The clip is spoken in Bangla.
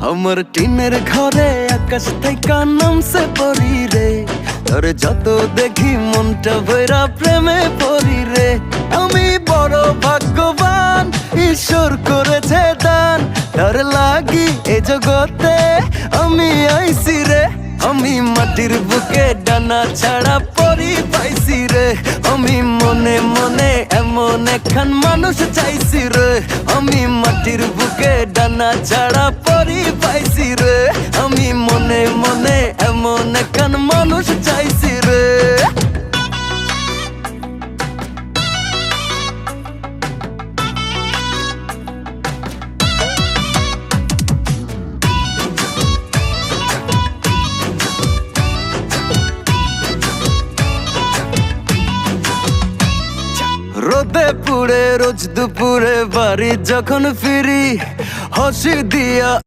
আমার টিনের ঘরে আকাশ থেকে নামছে পরি রে, তোর যত দেখি মনটা ভৈরা প্রেমে পড়ি রে। আমি বড় ভাগ্যবান, ঈশ্বর করেছে দান, তার লাগি এ জগতে আমি আইছি রে। আমি মাটির বুকে ডানা ছাড়া পরি পাইছি রে, আমি মনে মনে এমন একখান মানুষ চাইছি রে। আমি মাটির বুকে ডানা ছাড়া পরি পাইছি রে, আমি মনে মনে এমন একখান মানুষ চাইছি রে। রোদে পুড়ে রোজ দুপুরে বাড়ি যখন ফিরি, হাসি দিয়া